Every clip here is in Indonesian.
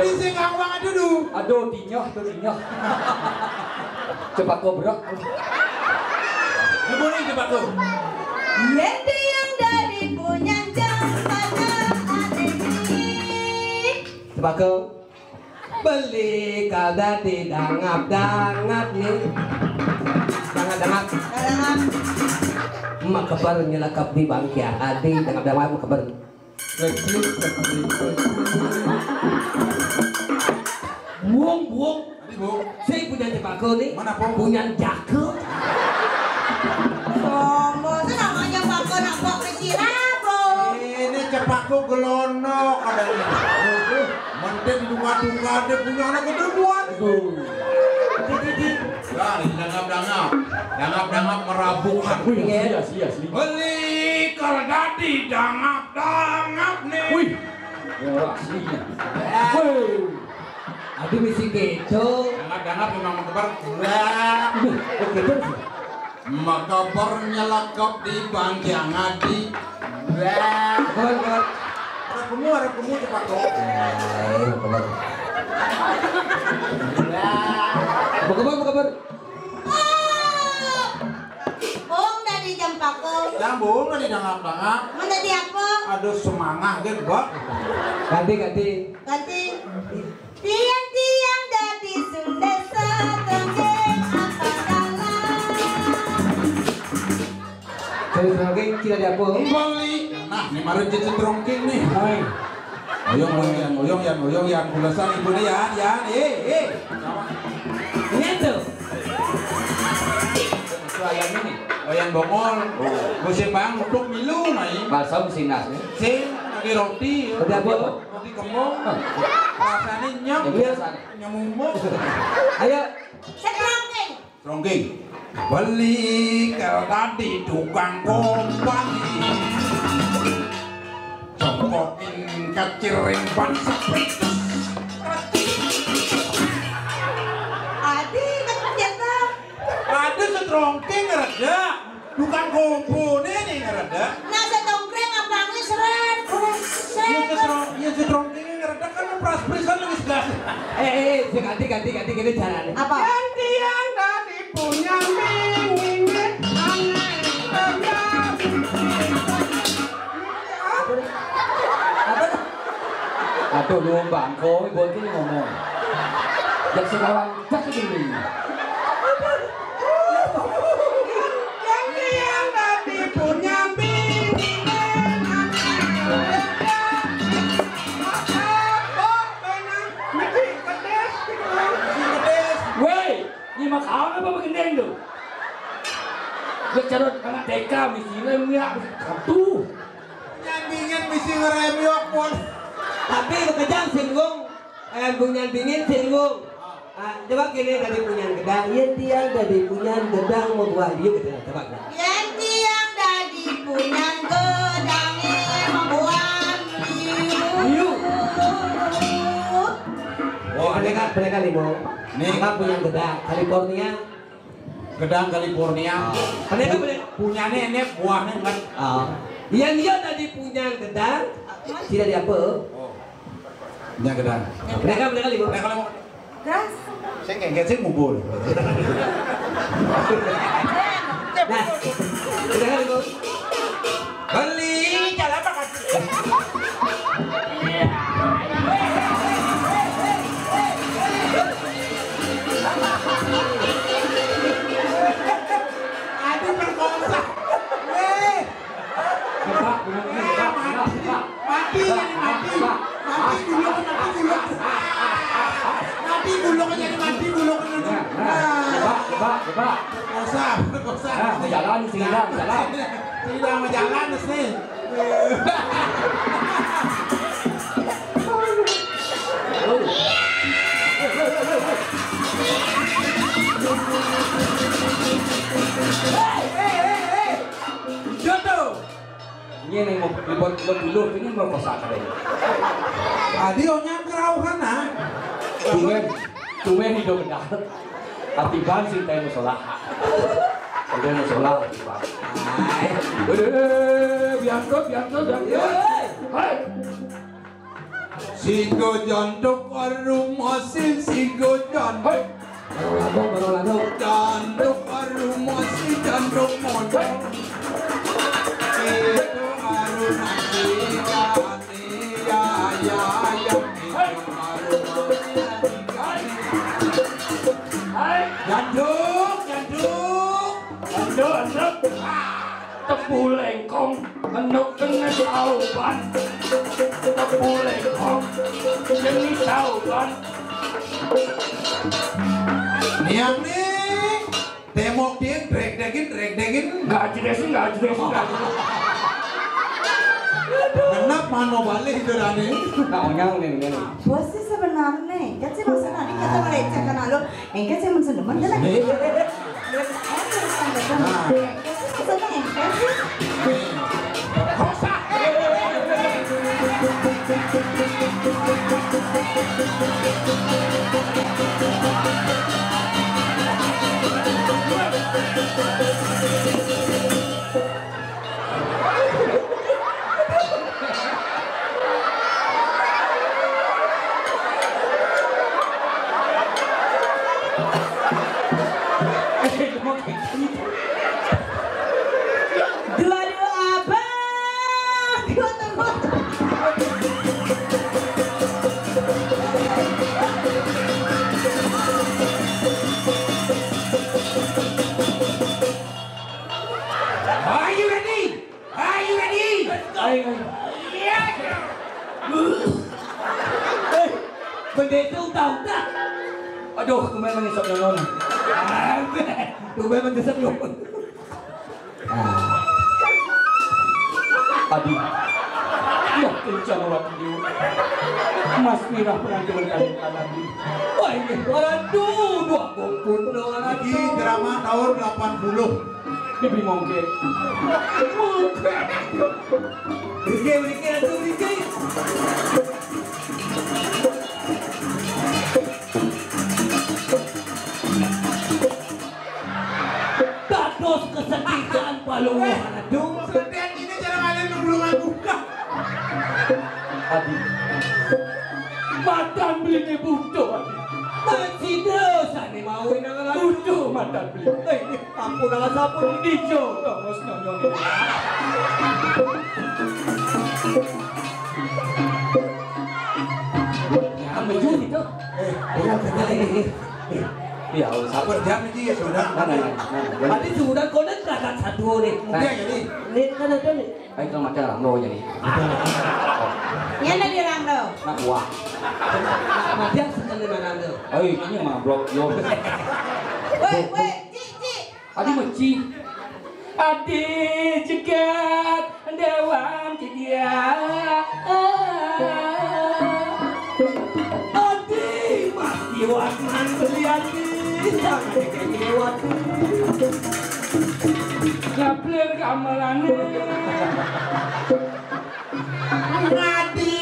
Jadi sing ngawang dulu. Aduh, tinyoh. Cepat kobrok. Gimana coba tuh? Yendi yang dari punya jambatan adiknya. Coba ke beli kada di dangap nih. Dangap. Dalam Mak kabar nyelakap di bangkia adi dangap mak kabar. Buang. Tadi bu. Saya punya cepako nih. Mana, Po? Punya jakel. sombong itu namanya Pako Napok Resirabo. Ini cepatku gelonok ada ini. Mending duka-duka dia punya anak kedua. Ya, dangap merabukan. Iya. Beli kardadi dangap nih. Wih. Ya aslinya. Wih. Aduh misi gitu. Dangap memang mengkebar. Makabar nyelakap di bangkiang adi. Kabar. Ada kamu cepat kok. Mau kabar. Bung dari jam Pako. Jambung di dangap. Mana di apa? Aduh semangat kan, Bak. Ganti. Ganti. Tiang-tiang dari Sundesa tenggeng apa dalam. Jadi kita di apa? Bali. Nah, ini mari jadi trongking nih. Hai. Oyong yang bulasan ibu nih ya. Ini tuh. Ayam ini. Oyang bongol. Musim bang untuk milu nih. Balsam sinas nih. Sing lagi roti. Roti apa? Roti kembung. Rasanya nyam. Nyamumuk. Ayo. Setrongking. Trongking. Beli kau tadi tukang kompani. Copokin keciring ban sepritus. Adi ternyata. Ada setrongking ngereda. Tukang kompone nih ngereda. Nah setongkreng apa nih seret. Iya setrongking ngereda kan pras-prisan lebih sebelas. Ganti kita jalan. Apa? Yang tadi punya mingin aneh Aduh lu bangko, ibu ini ngomong. Jak sekarang cak ini. yang tadi punya mingin Woi, nyimak awak apa begini tuh? Bercarut anak deka misalnya minyak satu. Nyandingin misi ngeremiok pun. Tapi kejang singgung. Punya dingin singgung. Coba kini dari punya gedang. Iya tiang dari punya gedang mau buat dia gitu. Coba. Yang tiang dari punya gedang membuat Hiu. Oh, mereka limo. Nih. Mereka punya gedang California. Gedang California. Mereka punya ini buahnya kan. Yang dia tadi punya gedang. Tidak di apa? Punya gedang. Mereka limo. Nah kalau mau, gas. saya nggak sih ngubul. Nah, mereka limo. Beli jalan apa kan? Aduh perkosa. Mati dulu kan jadi mati dulu kan. Coba. Perkosa. Jalan. Tidak mau jalan nih. Jodoh. Ini yang mau dibuat dulu, ini mau kosak ada. Adionya kerauhan nah. Tumen hidup benar. Atiban sing tayo musola. Tayo musola atiban. Biangko. Hai. Sigo jantuk rumah sigo jantuk. Baru lagu. Jantuk rumah jantuk modal. Itu aru nanti ya Janduk. Tepu lengkong, enuk kena sauban. Tepu lengkong, jenis sauban. Niang nih, temok dia drek-degin. Nggak jelas. Kenapa mano balik itu Rani? Nyang nih. Bos sih sebenarnya, kan sih maksudnya nih kita melecehkan lo, engkau sih mensendeman kan? Maksudnya engkau sih. Dua-dua apa? Tunggu. Are you ready? Begitu tahu tak? Aduh, kemarin mengisap nyonon. Tuh memang desep lu. Adi, ya kencang orang itu. Mas Mirah pernah menjadi Adi. Wah ini orang dua kumpul orang Ini drama tahun 80. Bibi mongke. Rike. Tatos kesedihan paluan aduh. Setiap ini cara kalian belum aku. Adi, matan belinya butuh Adi. Masih dosa nih mau nang Butuh matan beli. ini ampun nang sapu Di jo, mas nyonon. Kamu judi tuh. Iya, Sabar jam ini ya sudah. Tadi sudah kau nak terangkat satu nih. Mungkin jadi. Nih kan ada nih. Baik kalau macam orang lo jadi. Yang ada di Rando. Nak wah. Mati yang sekali mana anda? Ini mah blok yo. Weh, Ci. Adi meci. Adi cegat dewan dia. Adi mati warman berlian jangan kayak lewat. Ngaplir kamelane. Ngadi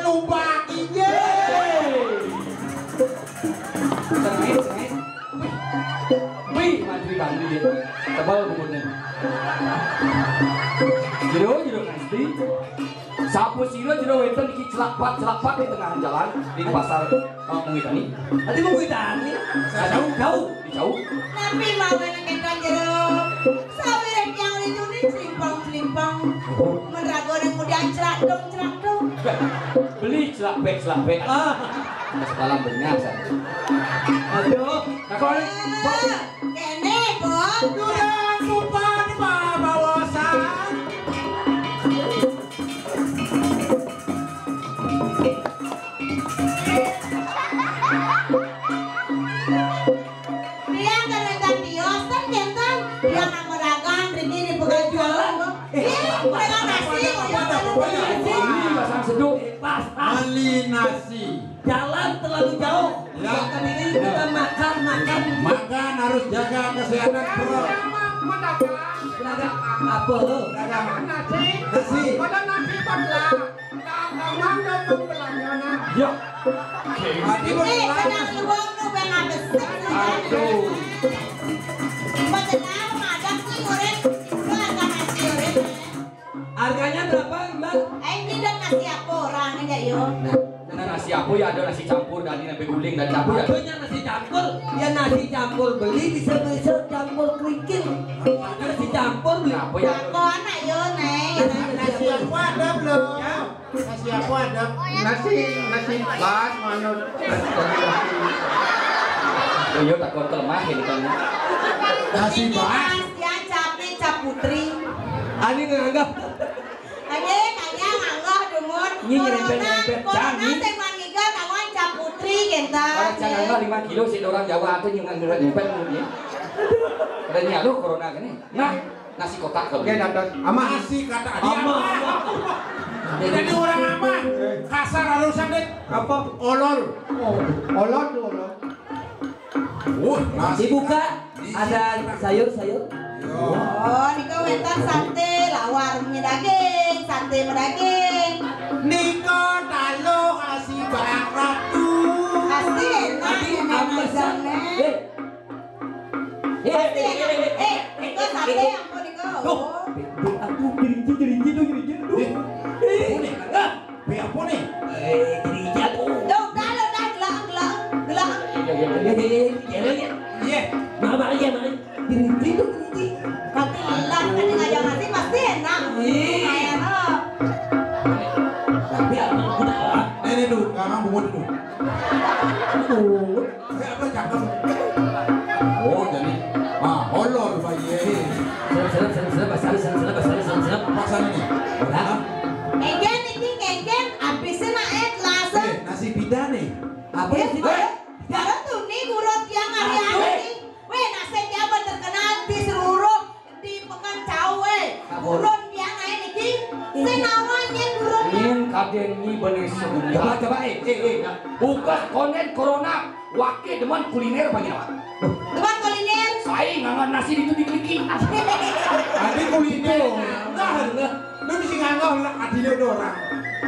lupa iye. Wih, mati bandi dia. Tebal bumbunya. Jero pasti. Sapu siro jero weton iki celak-pat di tengah jalan di pasar Muitani. Adi mau kita nih. Jauh. Tapi mau yang kita jeruk. Sawiran yang itu nih selimpang. Merago yang kemudian celak dong. Beli celak bek. Sekolah benar saya. Aduh. Nah kalau Kene, Bos. Sudah lupa di bawasan. Dia kan tiosan kan dia meragan begini bukan jualan. Pegang nasi ini pasang seduh. Ali nasi. Jalan terlalu jauh. Makan ini kita makan. Makan harus jaga kesehatan perut. Belaga apa? Nasi. Ya. Adi kadang luang nu pengen besar. Aduh. Macam madam sih goreng. Harga nasi goreng. Harganya berapa, Mbak? Ini dan nasi apa orang aja yo. Nah, apoy ada nasi campur dan ini guling dan apoy ada. Apoynya nasi campur, ya nasi campur beli bisa campur kerikil. Nasi campur beli. Apoy Bà ada. con này vô nè. Nasi aku ada belum? Nasi aku ada. Nasi bas manut. Yo takon kelemahin kan. Nasi bas. Ya capri cap putri. Ani nganggap. Ade kaya nganggo dumut. Nyi nyerempet-nyerempet, Corona Cang, sing mangiga kawan cap putri genta. Orang Jakarta 5 kilo sih orang Jawa atau yang nggak nyempet mulutnya. Ada nyaru corona kan nih. Nah, nasi kotak kalau. Oke, dapat. Ama nasi kata dia. Jadi orang apa? Kasar halusan deh. Apa? Olol. Olol tuh olol. Nasi Dibuka ada sayur-sayur. Oh, niko wetan sate lawar daging, sate daging. Niko talo kasih barang ratu. Pasti enak ya memangnya. Niko sate apa niko? Aku gerinci tuh. Be apa nih? Gerinci tuh. Đâu gelang. Iya. Mama aja mama. Gerinci tuh. Tapi lelang tadi ngajak nasi pasti enak. Enak. Tapi abang udah. Ini dulu, kakak bungut dulu. Apa cakap? Oh, jadi olol bayi. Serap basah. Pasal ini. Kengen, abisin aet langsung. Nasi pita nih. Apa sih? Kalau tuh nih gurun tiang hari-hari. Weh, nasi dia terkenal di seluruh di Pekan Cawe. Gurun tiang aet ini. Senawanya gurun. Ingin kaden ni benih sebelum. Coba buka konten corona. Wakil demen kuliner banyak apa? Teman kuliner. Saya ngangan nasi itu dikliki. Adi kuliner. Enggak. Lu bisa nganggol lah adile orang.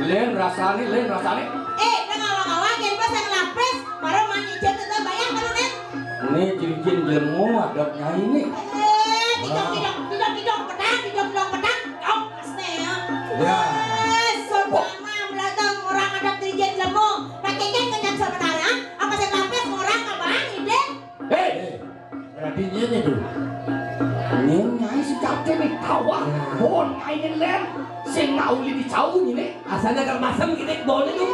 Len rasane. Dengan awang-awang yang pas yang lapis, baru mandi jatuh tetap bayang kalau nen. Ini cincin jelmu adabnya ini. Tidak pedang. Oh, pasti ya. Ya. Saudara belakang orang ada trijen lemu. Pakainya kenyang sebenarnya. Apa saya lapis orang abang ide? Hei, Berarti ini tuh. ini nyai si captain nih tawa. Bon nyai len. Sing ngauli di jauh ini. Asalnya kalau masam gini boleh tuh.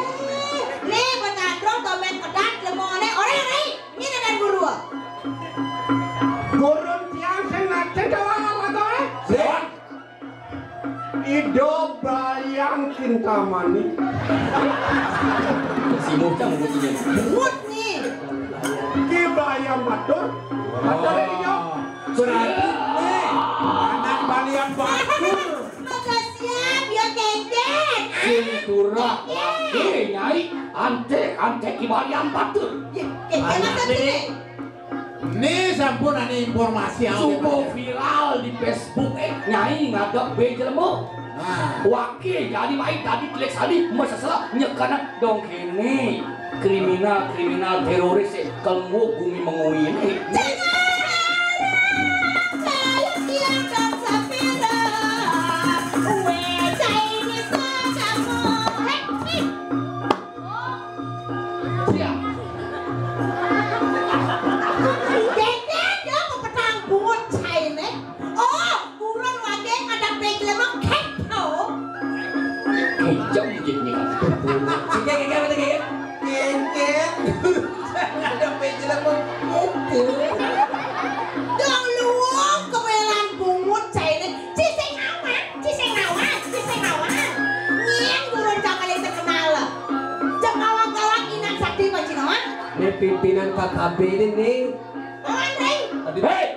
Nih, petadrong domen pedat lemu ne orang nih. Ini dan guru. Gurun tiang sing nate doang apa to? Siapa? Ido bayang kintamani. Si mucang begini. Mut nih. Ki bayang batur. Batur ini. Berarti nih anak balian batur. Siap, ya kengkeng. Sing turah wakil nyai. Ante kibalian batur. Kengkeng masa sini. Nih sampun ada informasi Subuh viral di Facebook nyai ngadap bejelmu. Nah, Wakil jadi main tadi telek sali masalah nyekana dong kini kriminal teroris kelmu bumi mengui ini. Hijau jadinya Dong luang kewelan bungut cai ini. Cising awan. Nyeng gurun jangan yang terkenal. Jam awang-awang inang sakti macam apa? Ini pimpinan KKB ini nih. Awan Ray. hei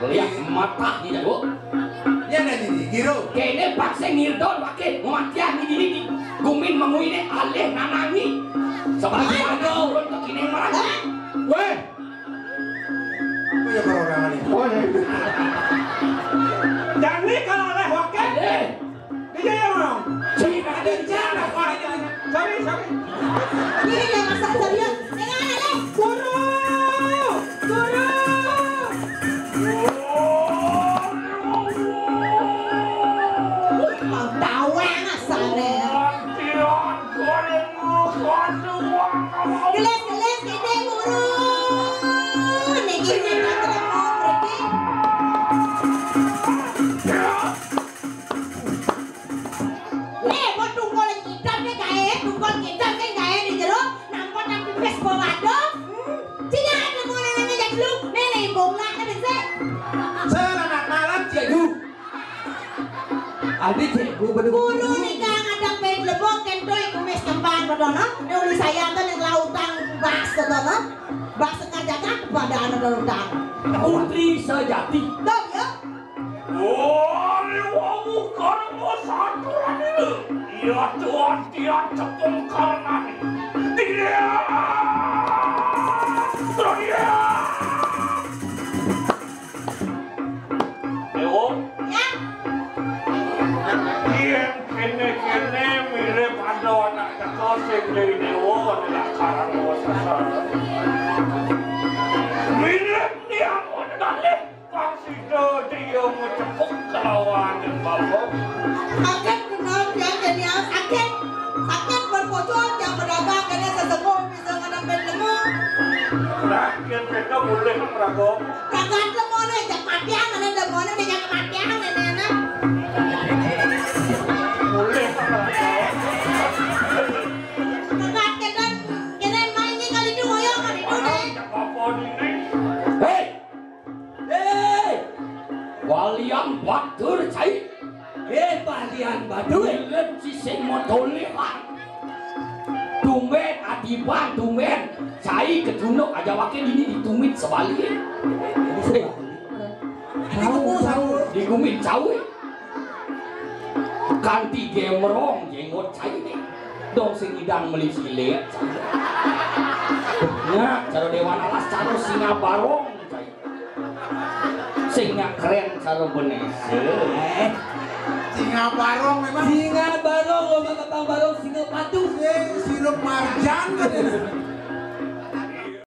lihat mata ni jago ya nanti giro. kene paksa ngirdon wakil mematian ni diri gumin mengui ni alih nanangi sebagai ada urun ke kini marah Weh. Apa ya kalau orang ini? Jadi kalau oleh wakil, alih dia yang mau. cina Ada di sana, sorry. Ini yang masak serius. Dengan ada guru. Mau tawang asalnya. Tiang goreng Geles-geles gede guru. Nih gini kan terang pergi. Nih buat tungkol hitam nih gae, tungkol hitam kan gae di jero, nampak tapi pes bawado. Cina ada mau nenek jadi lu, nenek bonglak kan bisa. Selamat malam cikgu. Adik cikgu bener Guru nih kang ada pengen lebok kentoy kumis kembang berdono, nih saya kan yang lautan bas berdono, bas kerjakan kepada anak lautan. Putri sejati. Dok ya. Bukan saturan itu. Ya Tuhan, dia cepung kanan. Tidak. Dewo, Ya. yang kene mirip ada anak kosong dari Dewo adalah karang wasasa. Mirip dia modalnya. Pasti dia mau cepuk kelawan dan bapak. Sakit kenal yang jadi sakit. Sakit berpocong yang berdagang kena sesepuh bisa ngadam lemu. Rakyat mereka boleh meragam. Ragat lemu nih jak matian ada lemu nih jak matian nenek. Boleh meragam. Ragat kena mainnya kali itu ngoyong kali itu nih. Apa ini? Hei, walian batur cai. Palian baduy. Lihat si sing motolehan. Tumben adiban tumben. Cai kedunuk aja wakil ini ditumit sebalik. Digumit cawe. Kanti gemerong jenggot cai nih. Dong sing idang meli silet. Nah, cara dewan alas cara singa barong cai. Singnya keren cara bener. Singa barong memang Singa barong, lo bakal barong singa patu. sirup marjan kan.